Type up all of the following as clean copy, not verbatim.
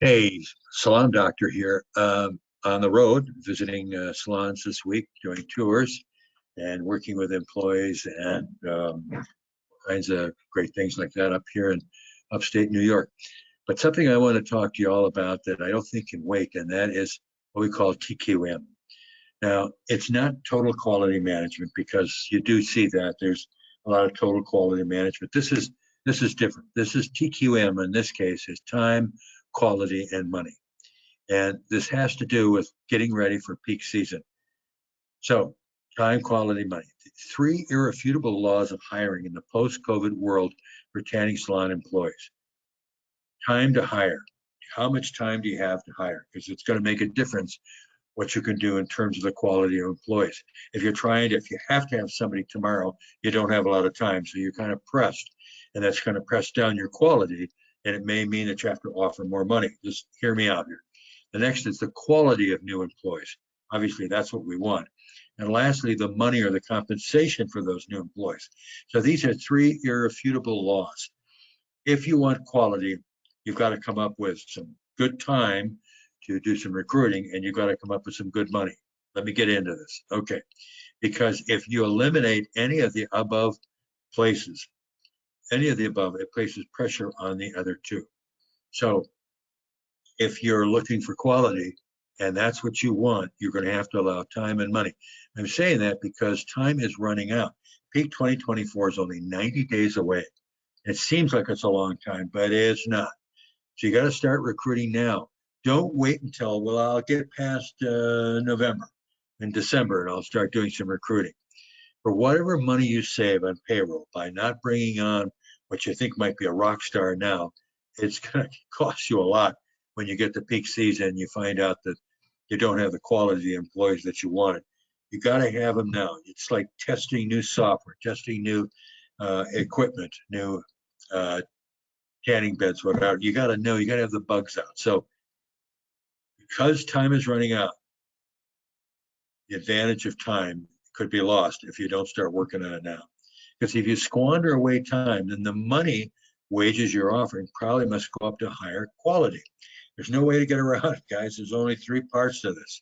Hey, salon doctor here. On the road, visiting salons this week, doing tours and working with employees and kinds of great things like that up here in upstate New York. But something I want to talk to you all about that I don't think can wait, and that is what we call TQM. Now, it's not total quality management because you do see that there's a lot of total quality management. This is different. This is TQM in this case is time, quality, and money. And this has to do with getting ready for peak season. So, time, quality, money. Three irrefutable laws of hiring in the post-COVID world for tanning salon employees. Time to hire. How much time do you have to hire? Because it's going to make a difference what you can do in terms of the quality of employees. If you have to have somebody tomorrow, you don't have a lot of time. So you're kind of pressed, and that's going to press down your quality. And it may mean that you have to offer more money. Just hear me out here. The next is the quality of new employees. Obviously, that's what we want. And lastly, the money or the compensation for those new employees. So these are three irrefutable laws. If you want quality, you've got to come up with some good time to do some recruiting, and you've got to come up with some good money. Let me get into this. Okay. Because if you eliminate any of the above places, it places pressure on the other two. So if you're looking for quality and that's what you want, you're going to have to allow time and money. I'm saying that because time is running out. Peak 2024 is only 90 days away. It seems like it's a long time, but it's not. So you got to start recruiting now. Don't wait until, well, I'll get past November and December and I'll start doing some recruiting. For whatever money you save on payroll by not bringing on what you think might be a rock star now, it's going to cost you a lot when you get to peak season and you find out that you don't have the quality of employees that you wanted. You got to have them now. It's like testing new software, testing new equipment, new tanning beds, whatever. You got to know, you got to have the bugs out. So because time is running out, the advantage of time could be lost if you don't start working on it now. Because if you squander away time, then the money wages you're offering probably must go up to higher quality. There's no way to get around it, guys. There's only three parts to this.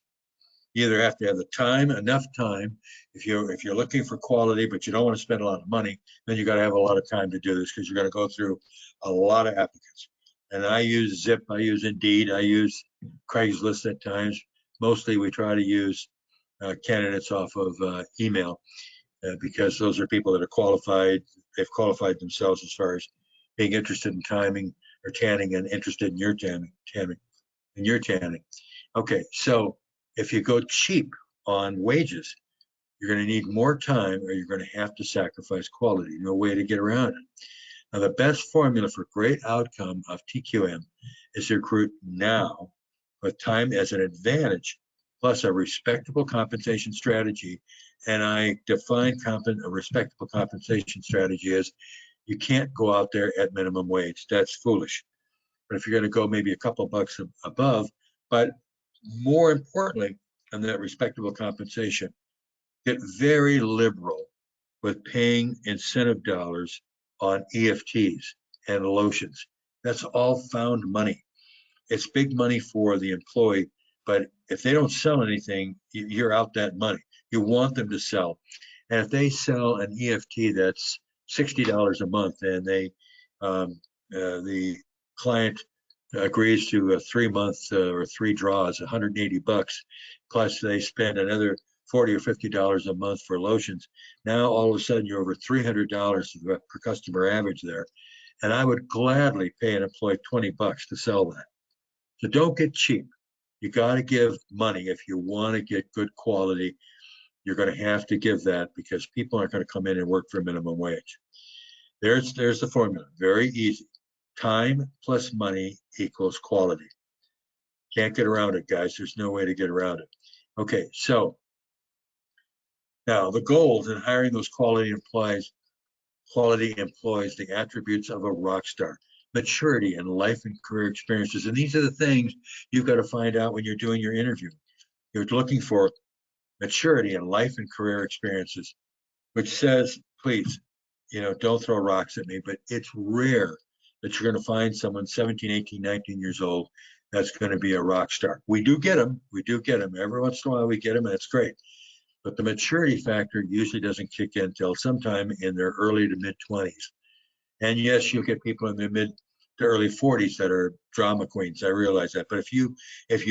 You either have to have the time, enough time. If you're looking for quality, but you don't want to spend a lot of money, then you got to have a lot of time to do this because you're going to go through a lot of applicants. And I use Zip, I use Indeed, I use Craigslist at times. Mostly we try to use candidates off of email because those are people that are qualified. They've qualified themselves as far as being interested in timing or tanning and interested in your tanning. Okay, so if you go cheap on wages, you're going to need more time or you're going to have to sacrifice quality. No way to get around it. Now, the best formula for great outcome of TQM is to recruit now with time as an advantage, plus a respectable compensation strategy. And I define a respectable compensation strategy as you can't go out there at minimum wage. That's foolish. But if you're going to go maybe a couple bucks above, but more importantly, on that respectable compensation, get very liberal with paying incentive dollars on EFTs and lotions. That's all found money. It's big money for the employee, but if they don't sell anything, you're out that money. You want them to sell. And if they sell an EFT that's $60 a month and the client agrees to a 3 month or three draws, 180 bucks, plus they spend another $40 or $50 a month for lotions. Now all of a sudden you're over $300 per customer average there. And I would gladly pay an employee 20 bucks to sell that. So don't get cheap. You got to give money if you want to get good quality. You're going to have to give that because people aren't going to come in and work for minimum wage. There's the formula. Very easy. Time plus money equals quality. Can't get around it, guys. There's no way to get around it. Okay, so now the goals in hiring those quality employees, the attributes of a rock star, maturity and life and career experiences. And these are the things you've got to find out when you're doing your interview. You're looking for maturity and life and career experiences, which says, please, don't throw rocks at me, but it's rare that you're going to find someone 17, 18, 19 years old that's going to be a rock star. We do get them. We do get them. Every once in a while we get them, and it's great. But the maturity factor usually doesn't kick in until sometime in their early to mid 20s. And yes, you'll get people in their mid to early 40s that are drama queens. I realize that. But if you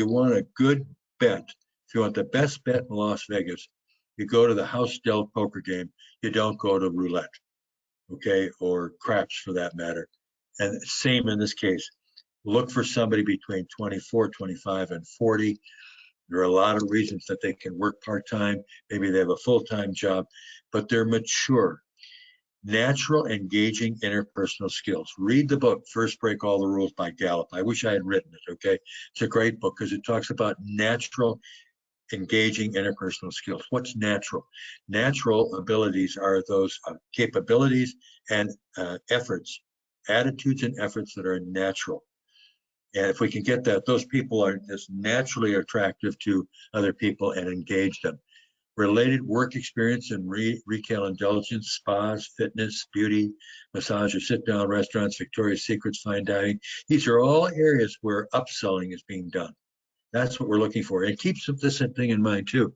want a good bet, if you want the best bet in Las Vegas, you go to the house dealt poker game. You don't go to roulette, okay, or craps for that matter. And same in this case. Look for somebody between 24, 25, and 40. There are a lot of reasons that they can work part-time. Maybe they have a full-time job, but they're mature. Natural, engaging interpersonal skills. Read the book, First Break All the Rules by Gallup. I wish I had written it, okay? It's a great book because it talks about natural, engaging interpersonal skills. What's natural? Natural abilities are those capabilities and efforts, attitudes and efforts that are natural. And if we can get that, those people are just naturally attractive to other people and engage them. Related work experience and retail indulgence, spas, fitness, beauty, massage, or sit-down restaurants, Victoria's Secrets, fine dining. These are all areas where upselling is being done. That's what we're looking for. And keep this thing in mind too.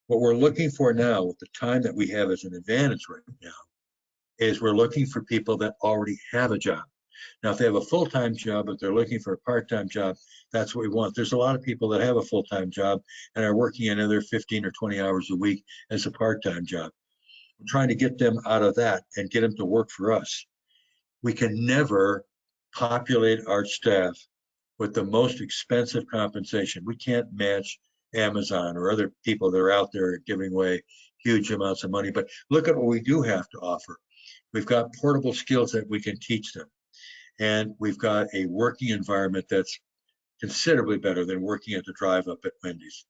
What we're looking for now, with the time that we have as an advantage right now, is we're looking for people that already have a job. Now, if they have a full-time job, but they're looking for a part-time job, that's what we want. There's a lot of people that have a full-time job and are working another 15 or 20 hours a week as a part-time job. We're trying to get them out of that and get them to work for us. We can never populate our staff with the most expensive compensation. We can't match Amazon or other people that are out there giving away huge amounts of money. But look at what we do have to offer. We've got portable skills that we can teach them. And we've got a working environment that's considerably better than working at the drive-up at Wendy's.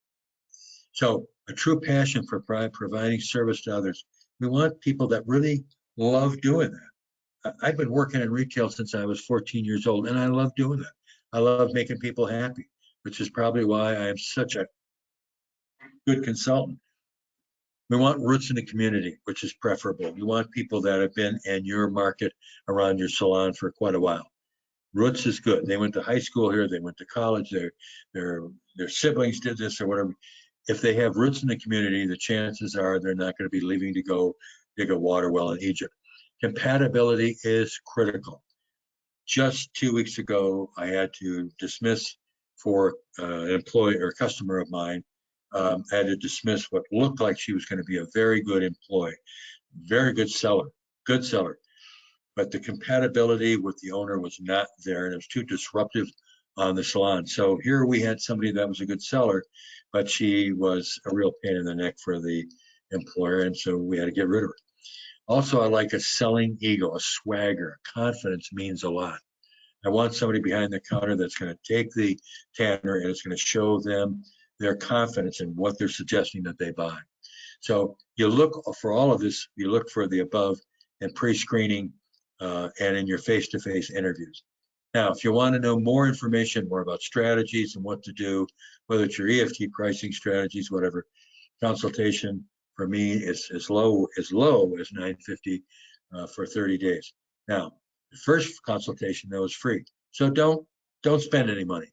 So a true passion for providing service to others. We want people that really love doing that. I've been working in retail since I was 14 years old, and I love doing that. I love making people happy, which is probably why I am such a good consultant. We want roots in the community, which is preferable. We want people that have been in your market around your salon for quite a while. Roots is good. They went to high school here. They went to college. Their siblings did this or whatever. If they have roots in the community, the chances are they're not going to be leaving to go dig a water well in Egypt. Compatibility is critical. Just 2 weeks ago, I had to dismiss for an employee or customer of mine. I had to dismiss what looked like she was going to be a very good employee, very good seller, good seller. But the compatibility with the owner was not there, and it was too disruptive on the salon. So here we had somebody that was a good seller, but she was a real pain in the neck for the employer, and so we had to get rid of her. Also, I like a selling ego, a swagger. Confidence means a lot. I want somebody behind the counter that's going to take the tanner and it's going to show them their confidence in what they're suggesting that they buy. So you look for all of this, you look for the above in pre-screening and in your face-to-face interviews. Now, if you want to know more information, more about strategies and what to do, whether it's your EFT pricing strategies, whatever, consultation for me is as low as $950 for 30 days. Now, the first consultation though is free, so don't spend any money.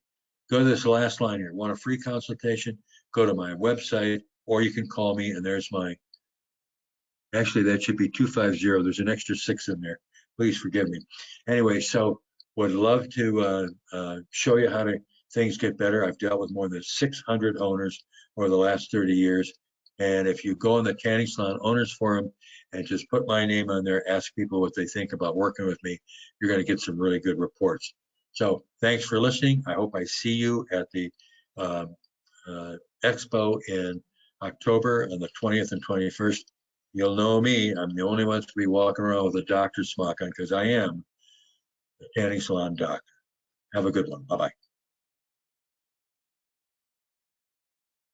Go to this last line here. Want a free consultation? Go to my website, or you can call me, and there's my. Actually, that should be 250. There's an extra 6 in there. Please forgive me. Anyway, so would love to show you how things get better. I've dealt with more than 600 owners over the last 30 years. And if you go on the Tanning Salon Owners Forum and just put my name on there, ask people what they think about working with me, you're going to get some really good reports. So thanks for listening. I hope I see you at the expo in October on the 20th and 21st. You'll know me. I'm the only one to be walking around with a doctor's smock on because I am the tanning salon doctor. Have a good one. Bye-bye.